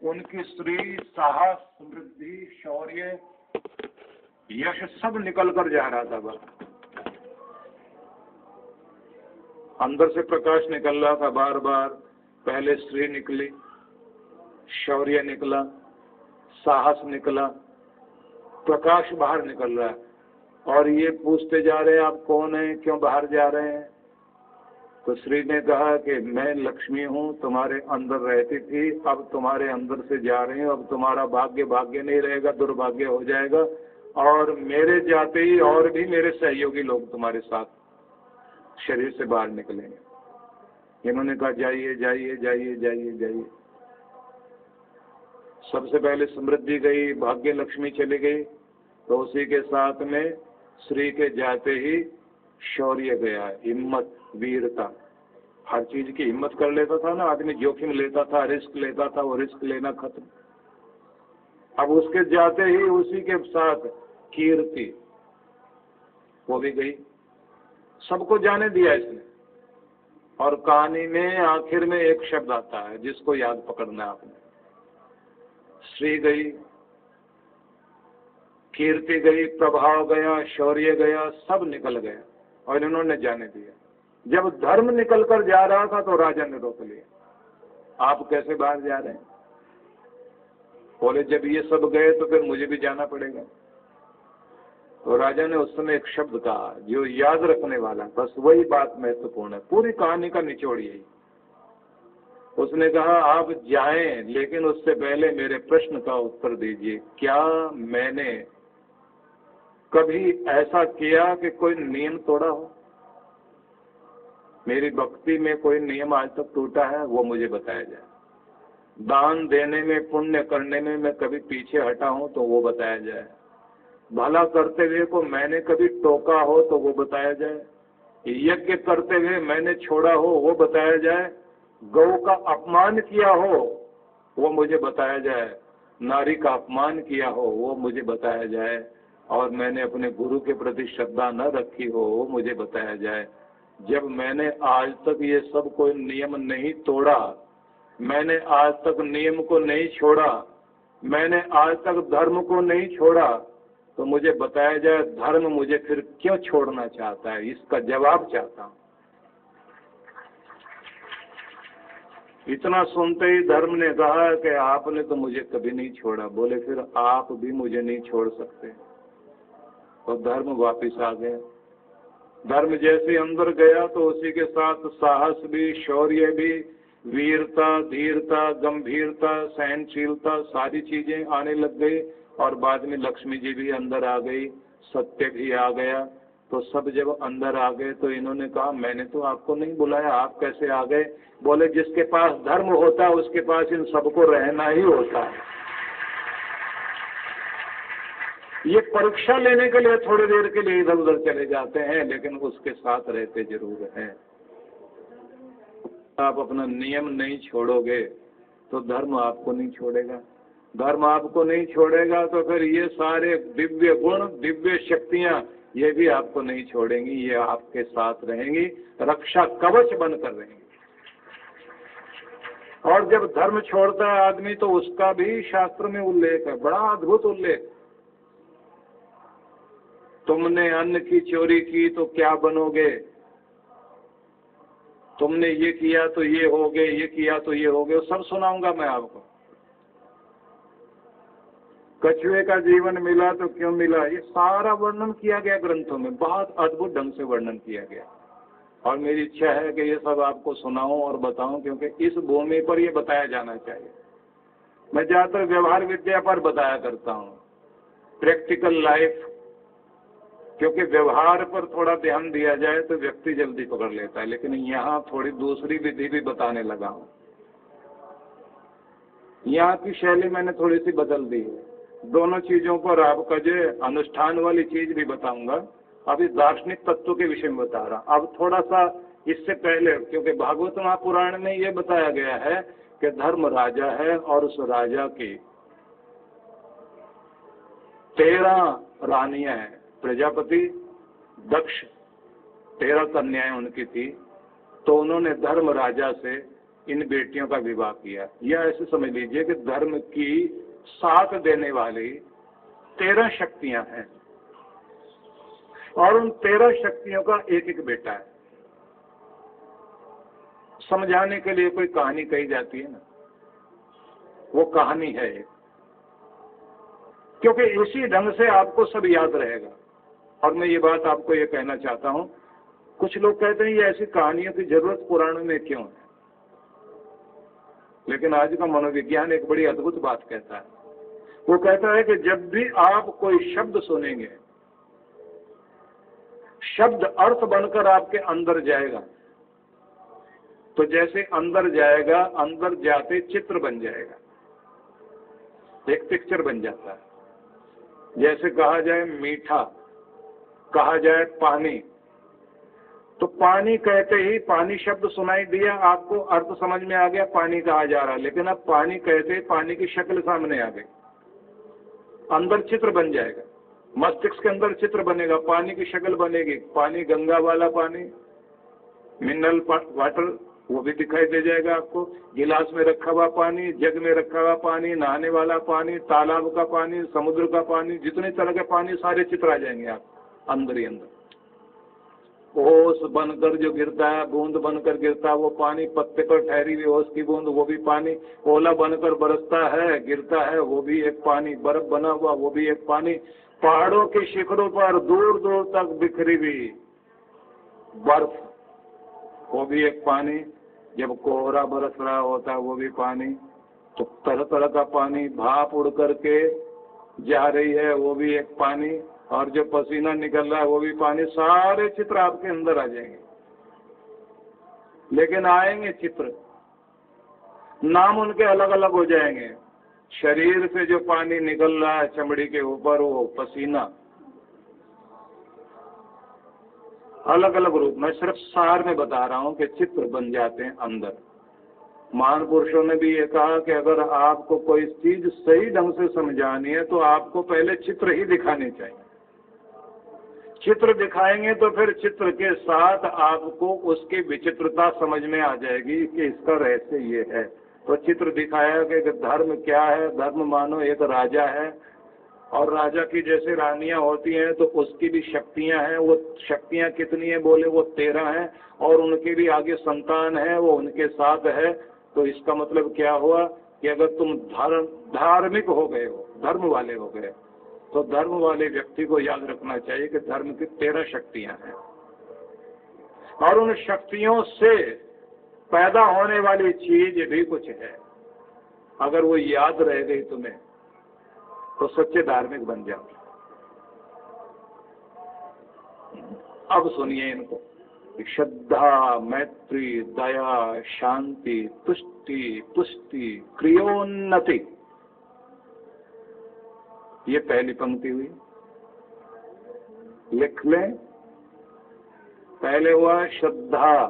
उनकी स्त्री साहस, समृद्धि, शौर्य, यश सब निकल कर जा रहा था बाहर। अंदर से प्रकाश निकल रहा था बार बार। पहले स्त्री निकली, शौर्य निकला, साहस निकला, प्रकाश बाहर निकल रहा है। और ये पूछते जा रहे हैं आप कौन हैं, क्यों बाहर जा रहे हैं? तो श्री ने कहा कि मैं लक्ष्मी हूँ, तुम्हारे अंदर रहती थी, अब तुम्हारे अंदर से जा रही हूँ। अब तुम्हारा भाग्य भाग्य नहीं रहेगा, दुर्भाग्य हो जाएगा। और मेरे जाते ही और भी मेरे सहयोगी लोग तुम्हारे साथ शरीर से बाहर निकलेंगे। इन्होंने कहा जाइए जाइए जाइए जाइए जाइए। सबसे पहले समृद्धि गई, भाग्य लक्ष्मी चली गई, तो उसी के साथ में श्री के जाते ही शौर्य गया, हिम्मत, वीरता। हर चीज की हिम्मत कर लेता था ना आदमी, जोखिम लेता था, रिस्क लेता था, वो रिस्क लेना खत्म। अब उसके जाते ही उसी के साथ कीर्ति, वो भी गई। सबको जाने दिया इसने। और कहानी में आखिर में एक शब्द आता है जिसको याद पकड़ना है आपने। श्री गई, कीर्ति गई, प्रभाव गया, शौर्य गया, सब निकल गया और इन्होंने जाने दिया। जब धर्म निकल कर जा रहा था तो राजा ने रोक लिया। आप कैसे बाहर जा रहे हैं? बोले जब ये सब गए तो फिर मुझे भी जाना पड़ेगा। तो राजा ने उस समय एक शब्द कहा जो याद रखने वाला, बस वही बात महत्वपूर्ण है। पूरी कहानी का निचोड़ यही। उसने कहा आप जाएं, लेकिन उससे पहले मेरे प्रश्न का उत्तर दीजिए। क्या मैंने कभी ऐसा किया कि कोई नियम तोड़ा हो? मेरी भक्ति में कोई नियम आज तक टूटा है? वो मुझे बताया जाए। दान देने में, पुण्य करने में मैं कभी पीछे हटा हूं तो वो बताया जाए। भला करते हुए को मैंने कभी टोका हो तो वो बताया जाए। यज्ञ करते हुए मैंने छोड़ा हो वो बताया जाए। गौ का अपमान किया हो वो मुझे बताया जाए। नारी का अपमान किया हो वो मुझे बताया जाए। और मैंने अपने गुरु के प्रति श्रद्धा न रखी हो वो मुझे बताया जाए। जब मैंने आज तक ये सब कोई नियम नहीं तोड़ा, मैंने आज तक नियम को नहीं छोड़ा, मैंने आज तक धर्म को नहीं छोड़ा, तो मुझे बताया जाए धर्म मुझे फिर क्यों छोड़ना चाहता है? इसका जवाब चाहता हूं। इतना सुनते ही धर्म ने कहा कि आपने तो मुझे कभी नहीं छोड़ा। बोले फिर आप भी मुझे नहीं छोड़ सकते। तो धर्म वापिस आ गया। धर्म जैसे अंदर गया तो उसी के साथ साहस भी, शौर्य भी, वीरता, धीरता, गंभीरता, सहनशीलता, सारी चीजें आने लग गई। और बाद में लक्ष्मी जी भी अंदर आ गई, सत्य भी आ गया। तो सब जब अंदर आ गए तो इन्होंने कहा मैंने तो आपको नहीं बुलाया, आप कैसे आ गए? बोले जिसके पास धर्म होता है उसके पास इन सबको रहना ही होता है। ये परीक्षा लेने के लिए थोड़ी देर के लिए इधर उधर चले जाते हैं, लेकिन उसके साथ रहते जरूर हैं। आप अपना नियम नहीं छोड़ोगे तो धर्म आपको नहीं छोड़ेगा। धर्म आपको नहीं छोड़ेगा तो फिर ये सारे दिव्य गुण, दिव्य शक्तियां, ये भी आपको नहीं छोड़ेंगी। ये आपके साथ रहेंगी, रक्षा कवच बनकर रहेंगी। और जब धर्म छोड़ता है आदमी तो उसका भी शास्त्र में उल्लेख है, बड़ा अद्भुत उल्लेख। तुमने अन्न की चोरी की तो क्या बनोगे? तुमने ये किया तो ये होगे, ये किया तो ये होगे। सब सुनाऊंगा मैं आपको। कछुए का जीवन मिला तो क्यों मिला, ये सारा वर्णन किया गया ग्रंथों में। बहुत अद्भुत ढंग से वर्णन किया गया। और मेरी इच्छा है कि ये सब आपको सुनाऊं और बताऊं, क्योंकि इस भूमि पर ये बताया जाना चाहिए। मैं ज्यादातर व्यवहार विद्या पर बताया करता हूं, प्रैक्टिकल लाइफ, क्योंकि व्यवहार पर थोड़ा ध्यान दिया जाए तो व्यक्ति जल्दी पकड़ लेता है। लेकिन यहाँ थोड़ी दूसरी विधि भी बताने लगा हूँ। यहाँ की शैली मैंने थोड़ी सी बदल दी है। दोनों चीजों पर आपका जो अनुष्ठान वाली चीज भी बताऊंगा। अभी दार्शनिक तत्व के विषय में बता रहा। अब थोड़ा सा इससे पहले, क्योंकि भागवत महापुराण में ये बताया गया है कि धर्म राजा है और उस राजा की 13 रानियां हैं। प्रजापति दक्ष 13 कन्याएं उनकी थी। तो उन्होंने धर्म राजा से इन बेटियों का विवाह किया। या ऐसे समझ लीजिए कि धर्म की साथ देने वाली 13 शक्तियां हैं और उन 13 शक्तियों का एक एक बेटा है। समझाने के लिए कोई कहानी कही जाती है ना, वो कहानी है एक, क्योंकि इसी ढंग से आपको सब याद रहेगा। और मैं ये बात आपको ये कहना चाहता हूं, कुछ लोग कहते हैं ये ऐसी कहानियों की जरूरत पुराणों में क्यों है, लेकिन आज का मनोविज्ञान एक बड़ी अद्भुत बात कहता है। वो कहता है कि जब भी आप कोई शब्द सुनेंगे, शब्द अर्थ बनकर आपके अंदर जाएगा, तो जैसे अंदर जाएगा, अंदर जाते चित्र बन जाएगा, एक पिक्चर बन जाता है। जैसे कहा जाए मीठा, कहा जाए पानी, तो पानी कहते ही पानी शब्द सुनाई दिया, आपको अर्थ समझ में आ गया, पानी कहा जा रहा। लेकिन अब पानी कहते ही पानी की शक्ल सामने आ गई, अंदर चित्र बन जाएगा, मस्तिष्क के अंदर चित्र बनेगा, पानी की शक्ल बनेगी। पानी गंगा वाला पानी, मिनरल वाटर, वो भी दिखाई दे जाएगा आपको। गिलास में रखा हुआ पानी, जग में रखा हुआ पानी, नहाने वाला पानी, तालाब का पानी, समुद्र का पानी, जितने तरह के पानी, सारे चित्र आ जाएंगे आप अंदर ही अंदर। ओस बनकर जो गिरता है, बूंद बनकर गिरता है वो पानी, पत्ते पर ठहरी हुई ओस की बूंद वो भी पानी, ओला बनकर बरसता है, गिरता है, वो भी एक पानी, बर्फ बना हुआ वो भी एक पानी, पहाड़ों के शिखरों पर दूर दूर तक बिखरी हुई बर्फ वो भी एक पानी, जब कोहरा बरस रहा होता है वो भी पानी। तो तरह तरह का पानी, भाप उड़ करके जा रही है वो भी एक पानी, और जो पसीना निकल रहा है वो भी पानी। सारे चित्र आपके अंदर आ जाएंगे। लेकिन आएंगे चित्र, नाम उनके अलग अलग हो जाएंगे। शरीर से जो पानी निकल रहा है चमड़ी के ऊपर, वो पसीना, अलग अलग रूप। मैं सिर्फ सार में बता रहा हूं कि चित्र बन जाते हैं अंदर। महान पुरुषों ने भी ये कहा कि अगर आपको कोई चीज सही ढंग से समझानी है तो आपको पहले चित्र ही दिखाने चाहिए। चित्र दिखाएंगे तो फिर चित्र के साथ आपको उसकी विचित्रता समझ में आ जाएगी कि इसका रहस्य ये है। तो चित्र दिखाया कि धर्म क्या है। धर्म मानो एक राजा है, और राजा की जैसे रानियां होती हैं तो उसकी भी शक्तियां हैं। वो शक्तियां कितनी है बोले, वो 13 हैं, और उनके भी आगे संतान है, वो उनके साथ है। तो इसका मतलब क्या हुआ कि अगर तुम धार्मिक हो गए हो, धर्म वाले हो गए, तो धर्म वाले व्यक्ति को याद रखना चाहिए कि धर्म की 13 शक्तियां हैं, और उन शक्तियों से पैदा होने वाली चीज भी कुछ है। अगर वो याद रह गई तुम्हें तो सच्चे धार्मिक बन जाओ। अब सुनिए इनको। श्रद्धा, मैत्री, दया, शांति, तुष्टि, पुष्टि, क्रियोन्नति, ये पहली पंक्ति हुई। लिख लें। पहले हुआ श्रद्धा,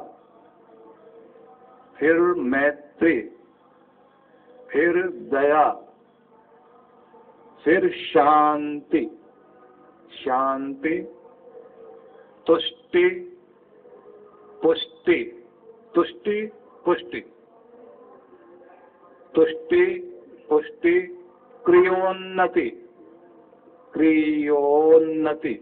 फिर मैत्री, फिर दया, फिर शांति, शांति, तुष्टि, पुष्टि, तुष्टि, पुष्टि, तुष्टि, पुष्टि, क्रियोन्नति, क्रियोन्नति।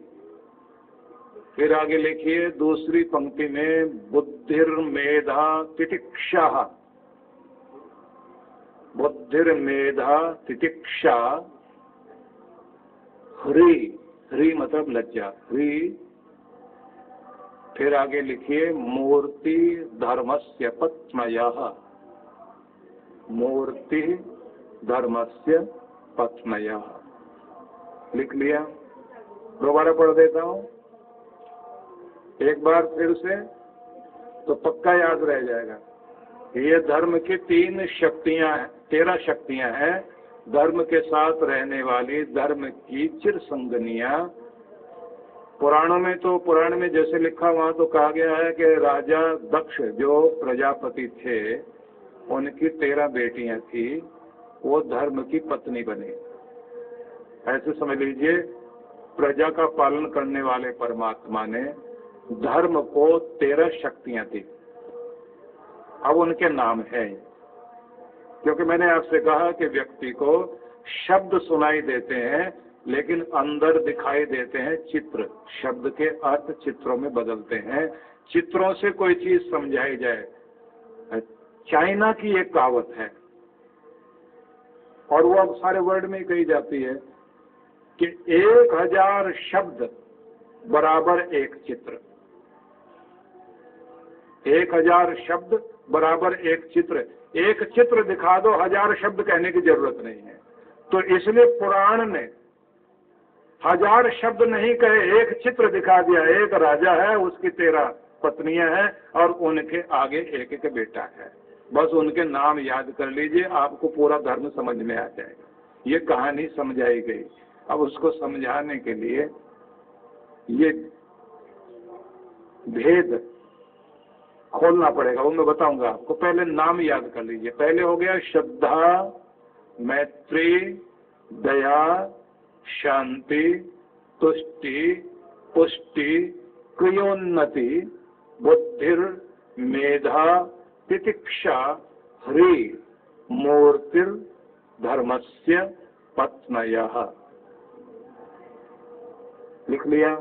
फिर आगे लिखिए दूसरी पंक्ति में, बुद्धिर्मेधा तितिक्षा, बुद्धिर्मेधा तितिक्षा, ह्री, ह्री मतलब लज्जा, ह्री। फिर आगे लिखिए मूर्ति धर्मस्य पत्मयः, मूर्ति धर्मस्य पत्मयः। लिख लिया? दोबारा पढ़ देता हूं एक बार फिर से, तो पक्का याद रह जाएगा। ये धर्म की 3 शक्तियां, 13 शक्तियां हैं। धर्म के साथ रहने वाली, धर्म की चिरसंगनियां। पुराणों में तो, पुराण में जैसे लिखा वहां तो कहा गया है कि राजा दक्ष जो प्रजापति थे, उनकी 13 बेटियां थी, वो धर्म की पत्नी बनी। ऐसे समझ लीजिए, प्रजा का पालन करने वाले परमात्मा ने धर्म को 13 शक्तियां दी। अब उनके नाम है, क्योंकि मैंने आपसे कहा कि व्यक्ति को शब्द सुनाई देते हैं लेकिन अंदर दिखाई देते हैं चित्र। शब्द के अर्थ चित्रों में बदलते हैं, चित्रों से कोई चीज समझाई जाए। चाइना की एक कहावत है और वो अब सारे वर्ल्ड में कही जाती है कि 1000 शब्द बराबर एक चित्र। 1000 शब्द बराबर एक चित्र। एक चित्र दिखा दो, 1000 शब्द कहने की जरूरत नहीं है। तो इसलिए पुराण ने 1000 शब्द नहीं कहे, एक चित्र दिखा दिया। एक राजा है, उसकी 13 पत्नियां हैं और उनके आगे एक एक बेटा है। बस उनके नाम याद कर लीजिए, आपको पूरा धर्म समझ में आ जाएगा। ये कहानी समझाई गई। अब उसको समझाने के लिए ये भेद खोलना पड़ेगा, वो मैं बताऊंगा आपको। पहले नाम याद कर लीजिए। पहले हो गया श्रद्धा, मैत्री, दया, शांति, तुष्टि, पुष्टि, क्रियोन्नति, बुद्धिर, मेधा, तितिक्षा, ह्री, मूर्तिर, धर्मस्य पत्नयः। लिख लिया।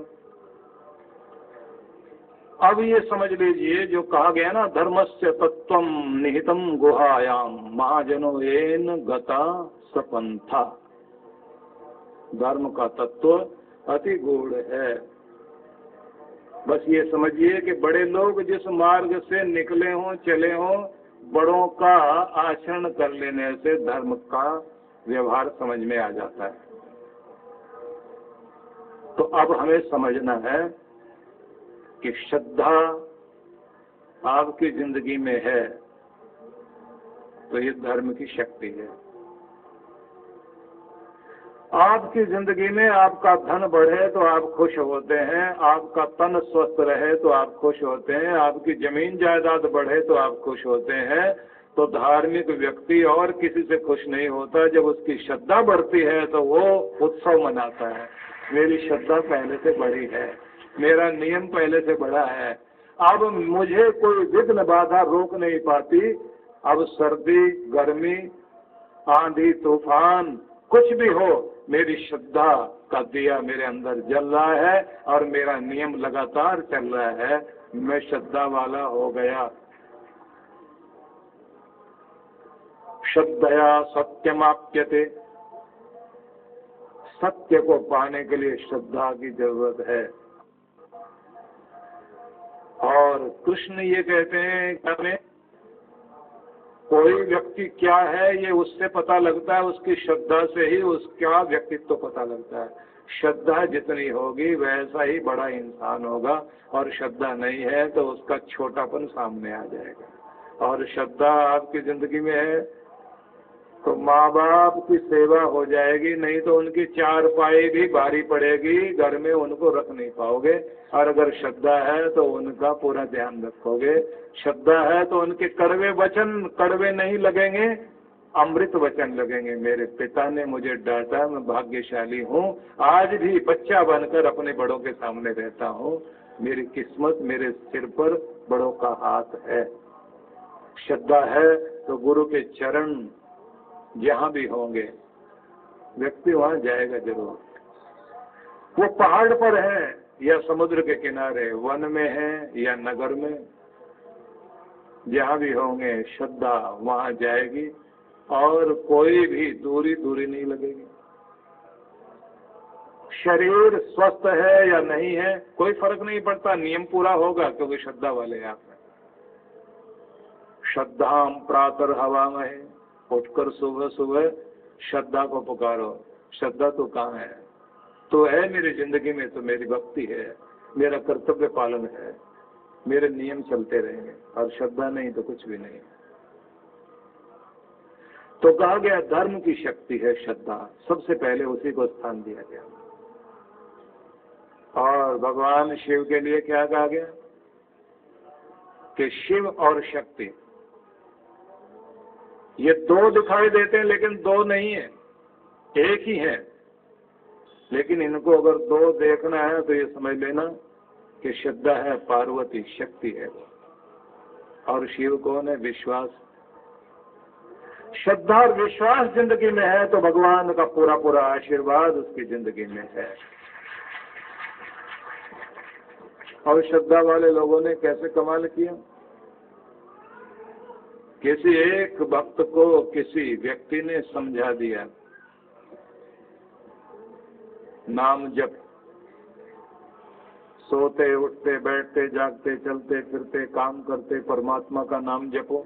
अब ये समझ लीजिए जो कहा गया ना, धर्मस्य तत्वम निहितम गुहायाम महाजनो येन गता सपंथा। धर्म का तत्व अति गूढ़ है। बस ये समझिए कि बड़े लोग जिस मार्ग से निकले हों, चले हों, बड़ों का आचरण कर लेने से धर्म का व्यवहार समझ में आ जाता है। तो अब हमें समझना है कि श्रद्धा आपकी जिंदगी में है तो ये धर्म की शक्ति है। आपकी जिंदगी में आपका धन बढ़े तो आप खुश होते हैं, आपका तन स्वस्थ रहे तो आप खुश होते हैं, आपकी जमीन जायदाद बढ़े तो आप खुश होते हैं। तो धार्मिक व्यक्ति और किसी से खुश नहीं होता। जब उसकी श्रद्धा बढ़ती है तो वो उत्सव मनाता है। मेरी श्रद्धा पहले से बड़ी है, मेरा नियम पहले से बड़ा है, अब मुझे कोई विघ्न बाधा रोक नहीं पाती। अब सर्दी, गर्मी, आंधी, तूफान कुछ भी हो, मेरी श्रद्धा का दिया मेरे अंदर जल रहा है और मेरा नियम लगातार चल रहा है। मैं श्रद्धा वाला हो गया। श्रद्धया सत्यमाप्यते। सत्य को पाने के लिए श्रद्धा की जरूरत है। और कृष्ण ये कहते हैं कि कोई व्यक्ति क्या है ये उससे पता लगता है, उसकी श्रद्धा से ही उसका व्यक्तित्व पता लगता है। श्रद्धा जितनी होगी वैसा ही बड़ा इंसान होगा, और श्रद्धा नहीं है तो उसका छोटापन सामने आ जाएगा। और श्रद्धा आपकी जिंदगी में है तो माँ बाप की सेवा हो जाएगी, नहीं तो उनकी चारपाई भी भारी पड़ेगी, घर में उनको रख नहीं पाओगे। और अगर श्रद्धा है तो उनका पूरा ध्यान रखोगे। श्रद्धा है तो उनके कड़वे वचन कड़वे नहीं लगेंगे, अमृत वचन लगेंगे। मेरे पिता ने मुझे डांटा, मैं भाग्यशाली हूँ, आज भी बच्चा बनकर अपने बड़ों के सामने रहता हूँ। मेरी किस्मत, मेरे सिर पर बड़ों का हाथ है। श्रद्धा है तो गुरु के चरण जहां भी होंगे व्यक्ति वहां जाएगा जरूर। वो पहाड़ पर है या समुद्र के किनारे, वन में है या नगर में, जहां भी होंगे श्रद्धा वहां जाएगी और कोई भी दूरी नहीं लगेगी। शरीर स्वस्थ है या नहीं है कोई फर्क नहीं पड़ता, नियम पूरा होगा क्योंकि श्रद्धा वाले आप हैं। श्रद्धा प्रातः हवामहे, उठकर सुबह सुबह श्रद्धा को पुकारो। श्रद्धा तो कहाँ है? तो है मेरी जिंदगी में, तो मेरी भक्ति है, मेरा कर्तव्य पालन है, मेरे नियम चलते रहेंगे। और श्रद्धा नहीं तो कुछ भी नहीं। तो कहा गया धर्म की शक्ति है श्रद्धा, सबसे पहले उसी को स्थान दिया गया। और भगवान शिव के लिए क्या कहा गया कि शिव और शक्ति ये दो दिखाई देते हैं लेकिन दो नहीं है, एक ही है। लेकिन इनको अगर दो देखना है तो ये समझ लेना कि श्रद्धा है पार्वती, शक्ति है वो। और शिव कौन है? विश्वास। श्रद्धा और विश्वास जिंदगी में है तो भगवान का पूरा पूरा आशीर्वाद उसकी जिंदगी में है। और श्रद्धा वाले लोगों ने कैसे कमाल किया? किसी एक भक्त को किसी व्यक्ति ने समझा दिया, नाम जप, सोते उठते बैठते जागते चलते फिरते काम करते परमात्मा का नाम जपो,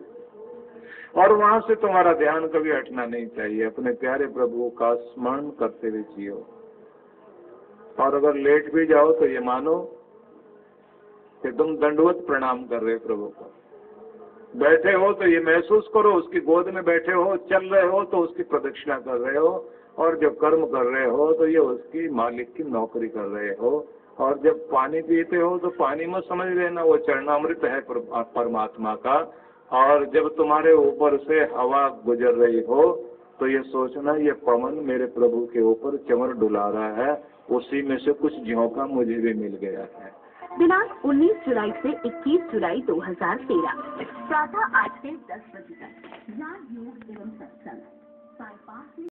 और वहां से तुम्हारा ध्यान कभी हटना नहीं चाहिए। अपने प्यारे प्रभु का स्मरण करते हुए जियो। और अगर लेट भी जाओ तो ये मानो कि तुम दंडवत प्रणाम कर रहे हो प्रभु को। बैठे हो तो ये महसूस करो उसकी गोद में बैठे हो, चल रहे हो तो उसकी प्रदक्षिणा कर रहे हो, और जब कर्म कर रहे हो तो ये उसकी मालिक की नौकरी कर रहे हो। और जब पानी पीते हो तो पानी मत समझ लेना वो चरणामृत है परमात्मा का। और जब तुम्हारे ऊपर से हवा गुजर रही हो तो ये सोचना ये पवन मेरे प्रभु के ऊपर चमर डुला रहा है, उसी में से कुछ झोंका मुझे भी मिल गया है। दिनांक 19 जुलाई से 21 जुलाई 2013 प्रातः 8 से 10 बजे तक ज्ञान योग एवं सत्संग।